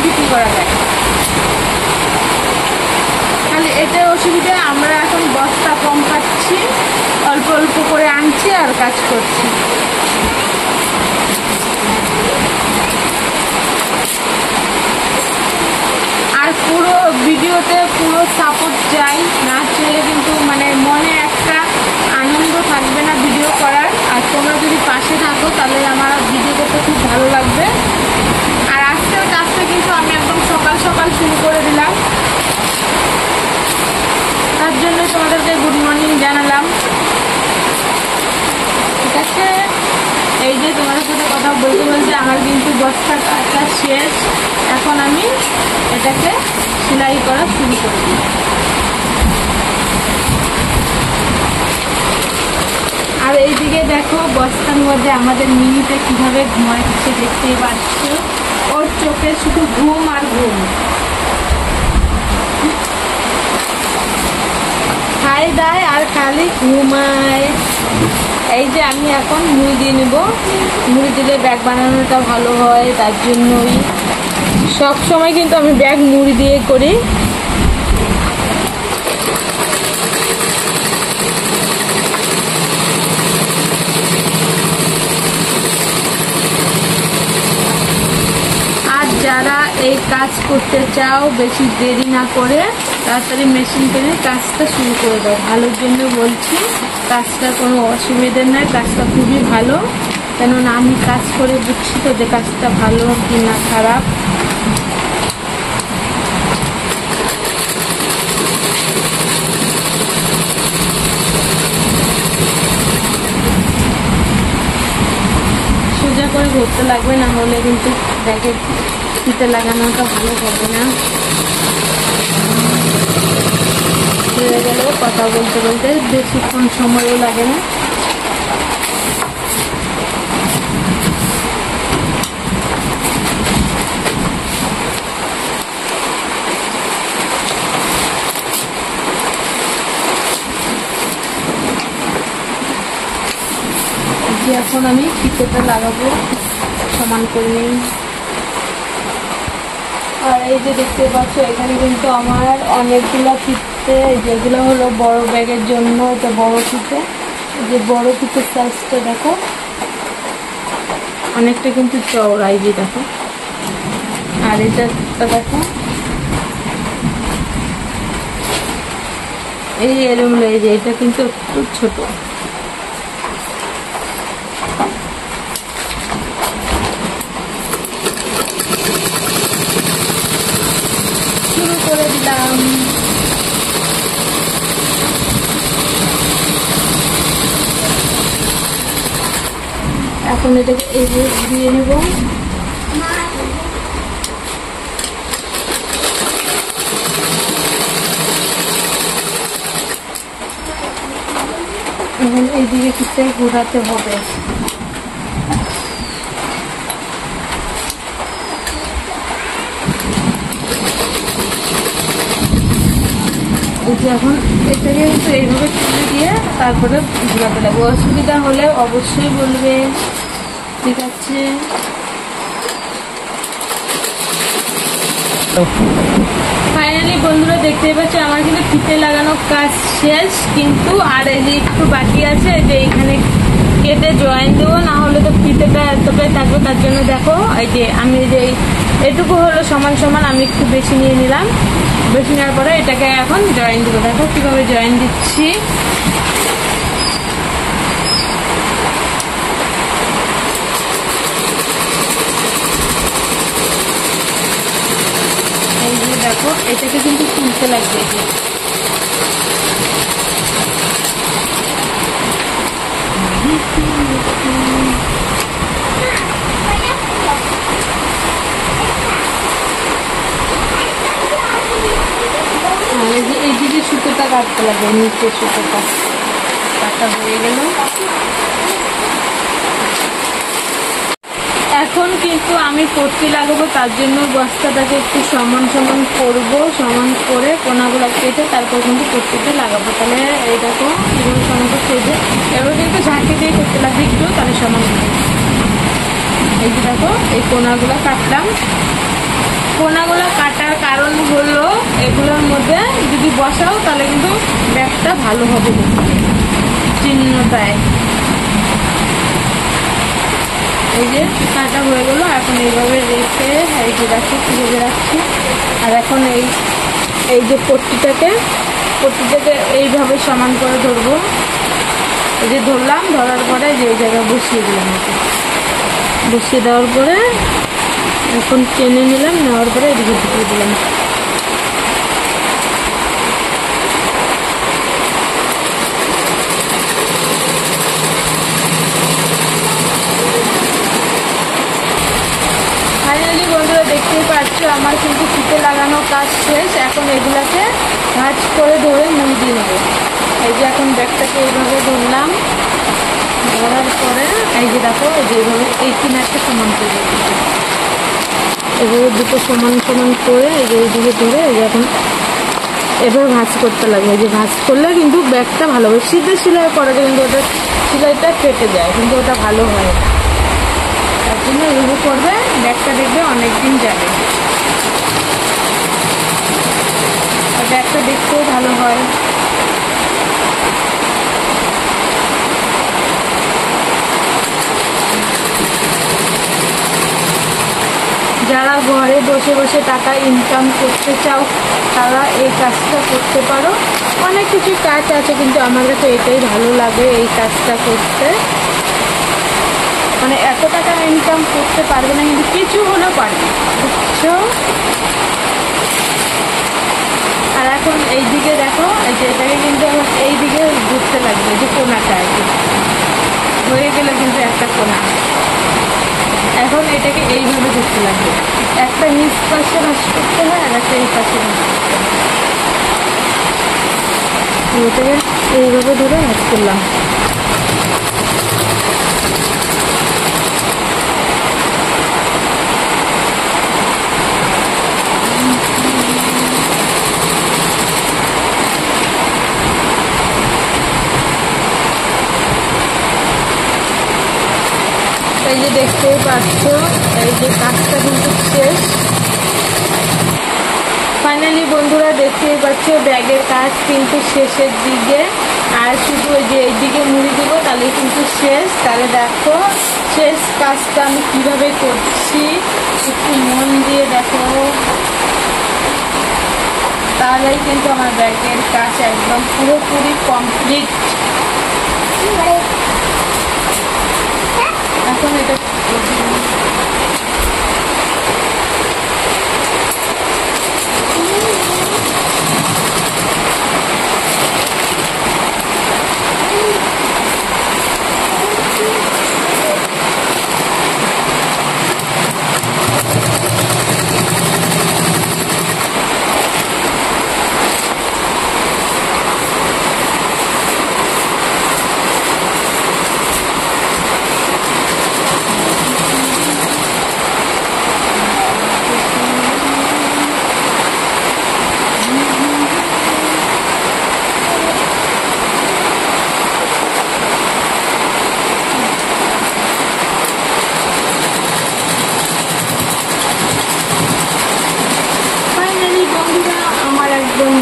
বিক্রি করা যায়। খালি এটাই অসুবিধা, আমরা এখন বস্তা কম পাচ্ছি, অল্প অল্প করে আনছি আর কাজ করছি। আর পুরো ভিডিওতে পুরো সাপোর্ট চাই, না চাইলে কিন্তু মানে মনে একটা আনন্দ থাকবে না ভিডিও করার। আর তোমরা যদি পাশে থাকো তাহলে আমার ভিডিও করতে খুব ভালো লাগবে। আর আজকের কাজটা কিন্তু আমি একদম সকাল সকাল শুরু করে দিলাম, তার জন্য তোমাদেরকে গুড মর্নিং জানালাম। ঠিক আছে, এই যে তোমাদের সাথে কথা বলতে বলতে আমার কিন্তু বস্তা কাটা শেষ। এখন আমি এটাকে সেলাই করা শুরু করে দিই। আর এইদিকে দেখো বস্তার মধ্যে আমাদের মিনিতে কিভাবে ঘুমাচ্ছে, দেখতেই পাচ্ছ। ওর চোখে শুধু ঘুম আর ঘুম, খাই দায় আর খালি ঘুমায়। এই যে আমি এখন মুড়ি দিয়ে নেব, মুড়ি দিলে ব্যাগ বানানোটা ভালো হয়, তার জন্যই সব সময় কিন্তু আমি ব্যাগ মুড়ি দিয়ে করি। আর যারা এই কাজ করতে চাও বেশি দেরি না করে তাড়াতাড়ি মেশিন কিনে কাজটা শুরু করে দাও। ভালোর জন্য বলছি, কাজটা কোনো অসুবিধা নয়, কাজটা খুবই ভালো। কেননা আমি কাজ করে বুঝছি তো যে কাজটা ভালো কি না খারাপ। সোজা করে ধরতে লাগবে, না হলে কিন্তু ব্যাগে ফিতে লাগানোটা ভালো হবে না। হয়ে গেল, কথা বলতে বলতে বেশিক্ষণ সময়ও লাগে না। এখন আমি ফিতেটা লাগাবো সমান করে নিই। আর এই যে দেখতে পাচ্ছ এখানে কিন্তু আমার অনেকগুলো ফিতে, যেগুলো হলো বড় ব্যাগের জন্য। এটা বড় ফিতে, যে বড় ফিতের সাইজটা দেখো অনেকটা কিন্তু চওড়া, এই যে দেখো। আর এটা দেখো এই এরকম, এই যে এটা কিন্তু একটু ছোট। শুরু করে দিলাম। এখন এটাকে এই যে দিয়ে নেব। এখন এইদিকে ফিতে ঘোরাতে হবে। এখন এটাকে একটু এইভাবে তুলে দিয়ে তারপরে ঘোরাতে লাগবে। অসুবিধা হলে অবশ্যই বলবে, ঠিক আছে? ফাইনালি বন্ধুরা দেখতেই পাচ্ছ আমার কিন্তু ফিতে লাগানো কাজ শেষ, কিন্তু আর এই যে একটু বাকি আছে, যে এইখানে কেটে জয়েন দেবো, না হলে তো ফিতেটা এতটাই থাকবে। তার জন্য দেখো এই যে আমি যে এটুকু হলো সমান সমান আমি একটু বেশি নিয়ে নিলাম। বেশি নেওয়ার পরে এটাকে এখন জয়েন দেবো। দেখো কিভাবে জয়েন দিচ্ছি। এই যে দেখো এটাকে কিন্তু তুলতে লাগবে। এইদিকে সুতোটা কাটতে লাগবে, নিচের সুতোটা কাটা হয়ে গেল। এখন কিন্তু আমি পট্টি লাগাবো, তার জন্য বস্তাটাকে একটু সমান সমান করবো, সমান করে কোনাগুলো কেটে তারপর কিন্তু পট্টিটা লাগাবো। তাহলে এই দেখো এগুলো সমান করতে, এবার কিন্তু ঝাঁকি দিয়ে করতে লাগবে একটু, তাহলে সমান হবে। এই যে দেখো এই কোনাগুলো কাটলাম। কোনাগুলো কাটার কারণ হলো এগুলোর মধ্যে যদি বসাও তাহলে কিন্তু ব্যাগটা ভালো হবে, চিহ্নটায়। এই যে কাটা হয়ে গেলো, এখন এইভাবে রেখে এই যে রাখছি, ভেজে রাখছি। আর এখন এই যে পট্টিটাকে এইভাবে সমান করে ধরবো। এই যে ধরলাম, ধরার পরে যে এই জায়গায় বসিয়ে দিলাম, বসিয়ে দেওয়ার পরে এখন টেনে নিলাম, নেওয়ার পরে এদিকে ঢুকিয়ে দিলাম। ফাইনালি বন্ধুরা দেখতেই পাচ্ছ আমার কিন্তু ফিতে লাগানো কাজ শেষ। এখন এগুলাকে ভাঁজ করে ধরে মুড়ি দিয়ে নেবো। এই যে এখন ব্যাগটাকে এইভাবে ধরলাম, ধরার পরে এই যে দেখো এইভাবে এই কিনারটা সমান করে এভাবে দুটো সমান সমান করে এই যে এইদিকে ধরে এই যে এখন এভাবে ভাঁজ করতে লাগবে। এই যে ভাঁজ করলে কিন্তু ব্যাগটা ভালো হবে। সিধে সেলাই করা যায় কিন্তু ওটা সেলাইটা কেটে যায়, কিন্তু ওটা ভালো হয় না। তার জন্য এইভাবে করবে, ব্যাগটা দেখবে অনেকদিন যাবে, আর ব্যাগটা দেখতেও ভালো হয়। যারা ঘরে বসে বসে টাকা ইনকাম করতে চাও তারা এই কাজটা করতে পারো। অনেক কিছু কাজ আছে কিন্তু আমার কাছে এটাই ভালো লাগে, এই কাজটা করতে। মানে এত টাকা ইনকাম করতে পারবে না, কিন্তু কিছু হলেও পারবে, বুঝছো? আর এখন এই দিকে দেখো, এই যে এটাকে কিন্তু এখন এই দিকে ঘুরতে লাগবে, যে কোনাটা আর কি হয়ে গেলে কিন্তু একটা কোনা। এখন এটাকে এইভাবে ধরতে লাগবে, একটা নিচ পাশে ভাঁজ করতে হয় আর একটা এই পাশে ভাঁজ করতে হয়। এটাকে এইভাবে ধরে ভাঁজ করলাম। এই যে দেখতেই পাচ্ছ, এই যে কাজটা কিন্তু শেষ। ফাইনালি বন্ধুরা দেখতেই পাচ্ছ ব্যাগের কাজ কিন্তু শেষের দিকে। আর শুধু ওই যে এইদিকে মুড়ি দিব, তাহলে কিন্তু শেষ। তাহলে দেখো শেষ কাজটা আমি কিভাবে করছি, একটু মন দিয়ে দেখো, তাহলেই কিন্তু আমার ব্যাগের কাজ একদম পুরোপুরি কমপ্লিট। এখন এটা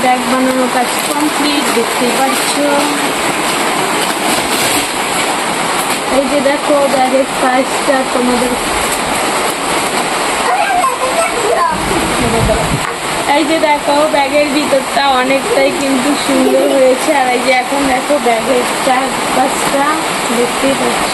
ব্যাগ বানানোর কাজ কমপ্লিট, দেখতেই পাচ্ছ। এই যে দেখো ব্যাগের সাইজটা তোমাদের, এই যে দেখো ব্যাগের ভিতরটা অনেকটাই কিন্তু সুন্দর হয়েছে। আর এই যে এখন দেখো ব্যাগের চারপাশটা দেখতেই পাচ্ছ।